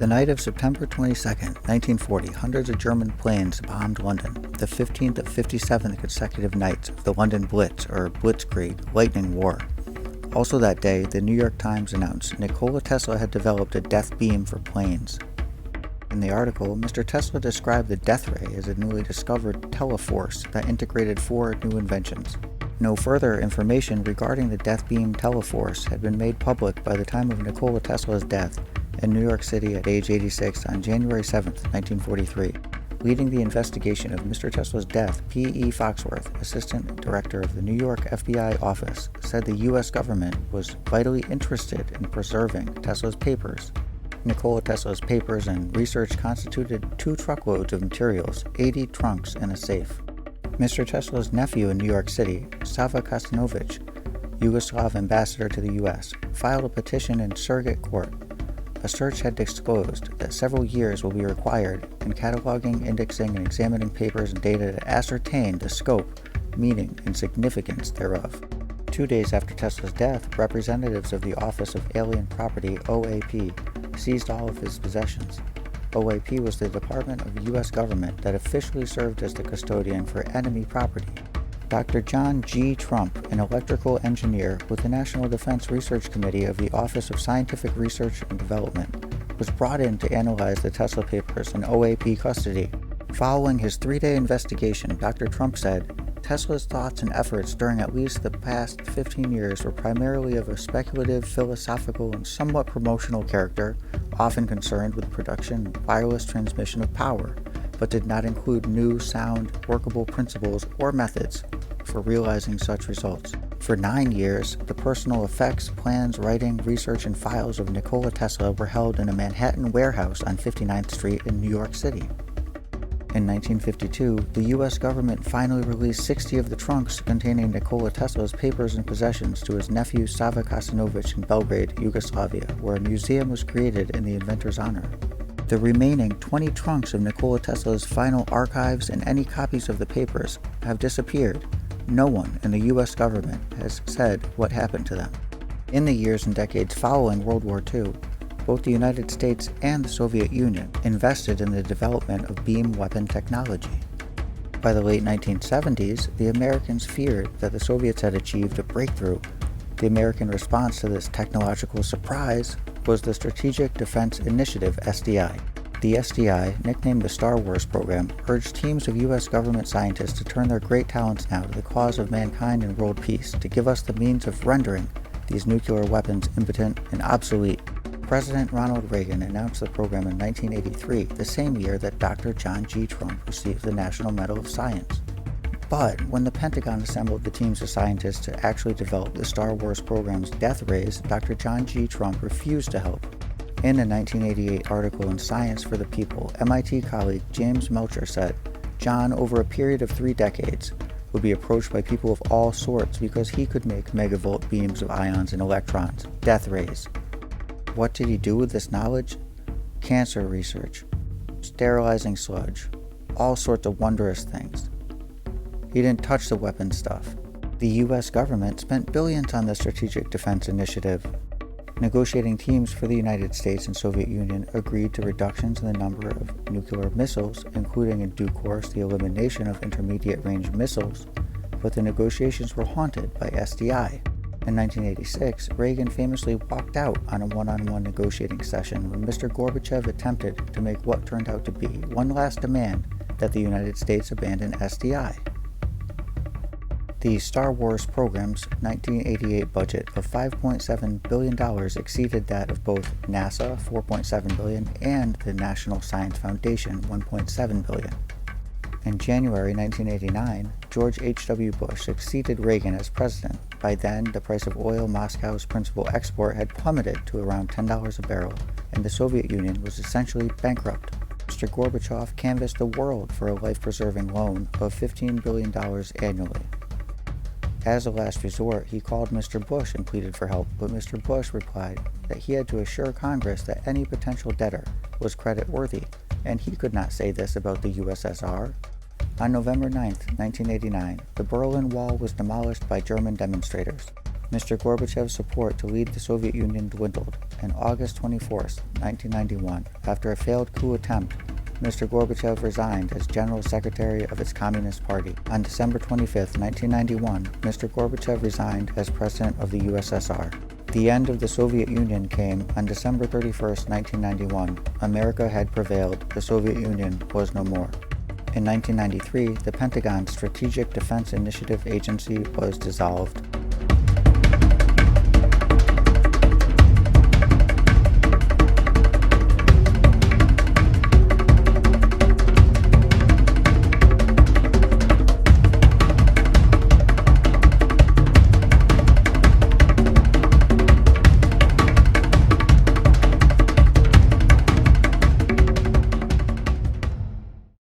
The night of September 22, 1940, hundreds of German planes bombed London, the 15th of 57 consecutive nights of the London Blitz, or Blitzkrieg, lightning war. Also that day, the New York Times announced Nikola Tesla had developed a death beam for planes. In the article, Mr. Tesla described the death ray as a newly discovered teleforce that integrated 4 new inventions. No further information regarding the death beam teleforce had been made public by the time of Nikola Tesla's death in New York City at age 86 on January 7, 1943. Leading the investigation of Mr. Tesla's death, P.E. Foxworth, Assistant Director of the New York FBI office, said the U.S. government was vitally interested in preserving Tesla's papers. Nikola Tesla's papers and research constituted 2 truckloads of materials, 80 trunks, and a safe. Mr. Tesla's nephew in New York City, Sava Kastanovich, Yugoslav ambassador to the U.S., filed a petition in surrogate court. A search had disclosed that several years will be required in cataloging, indexing, and examining papers and data to ascertain the scope, meaning, and significance thereof. 2 days after Tesla's death, representatives of the Office of Alien Property, OAP, seized all of his possessions. OAP was the department of the U.S. government that officially served as the custodian for enemy property. Dr. John G. Trump, an electrical engineer with the National Defense Research Committee of the Office of Scientific Research and Development, was brought in to analyze the Tesla papers in OAP custody. Following his 3-day investigation, Dr. Trump said, Tesla's thoughts and efforts during at least the past 15 years were primarily of a speculative, philosophical, and somewhat promotional character, often concerned with the production and wireless transmission of power, but did not include new, sound, workable principles or methods for realizing such results. For 9 years, the personal effects, plans, writing, research, and files of Nikola Tesla were held in a Manhattan warehouse on 59th Street in New York City. In 1952, the U.S. government finally released 60 of the trunks containing Nikola Tesla's papers and possessions to his nephew Sava Kastanovich in Belgrade, Yugoslavia, where a museum was created in the inventor's honor. The remaining 20 trunks of Nikola Tesla's final archives and any copies of the papers have disappeared. No one in the U.S. government has said what happened to them. In the years and decades following World War II, both the United States and the Soviet Union invested in the development of beam weapon technology. By the late 1970s, the Americans feared that the Soviets had achieved a breakthrough. The American response to this technological surprise was the Strategic Defense Initiative, SDI. The SDI, nicknamed the Star Wars program, urged teams of U.S. government scientists to turn their great talents now to the cause of mankind and world peace, to give us the means of rendering these nuclear weapons impotent and obsolete. President Ronald Reagan announced the program in 1983, the same year that Dr. John G. Trump received the National Medal of Science. But when the Pentagon assembled the teams of scientists to actually develop the Star Wars program's death rays, Dr. John G. Trump refused to help. In a 1988 article in Science for the People, MIT colleague James Melcher said, John, over a period of 3 decades, would be approached by people of all sorts because he could make megavolt beams of ions and electrons, death rays. What did he do with this knowledge? Cancer research, sterilizing sludge, all sorts of wondrous things. He didn't touch the weapon stuff. The U.S. government spent billions on the Strategic Defense Initiative. Negotiating teams for the United States and Soviet Union agreed to reductions in the number of nuclear missiles, including in due course the elimination of intermediate-range missiles, but the negotiations were haunted by SDI. In 1986, Reagan famously walked out on a one-on-one negotiating session when Mr. Gorbachev attempted to make what turned out to be one last demand that the United States abandon SDI. The Star Wars program's 1988 budget of $5.7 billion exceeded that of both NASA, $4.7 billion, and the National Science Foundation, $1.7 billion. In January 1989, George H.W. Bush succeeded Reagan as president. By then, the price of oil, Moscow's principal export, had plummeted to around $10 a barrel, and the Soviet Union was essentially bankrupt. Mr. Gorbachev canvassed the world for a life-preserving loan of $15 billion annually. As a last resort, he called Mr. Bush and pleaded for help, but Mr. Bush replied that he had to assure Congress that any potential debtor was credit-worthy, and he could not say this about the USSR. On November 9, 1989, the Berlin Wall was demolished by German demonstrators. Mr. Gorbachev's support to lead the Soviet Union dwindled. On August 24, 1991, after a failed coup attempt, Mr. Gorbachev resigned as General Secretary of its Communist Party. On December 25, 1991, Mr. Gorbachev resigned as President of the USSR. The end of the Soviet Union came on December 31, 1991. America had prevailed. The Soviet Union was no more. In 1993, the Pentagon's Strategic Defense Initiative Agency was dissolved.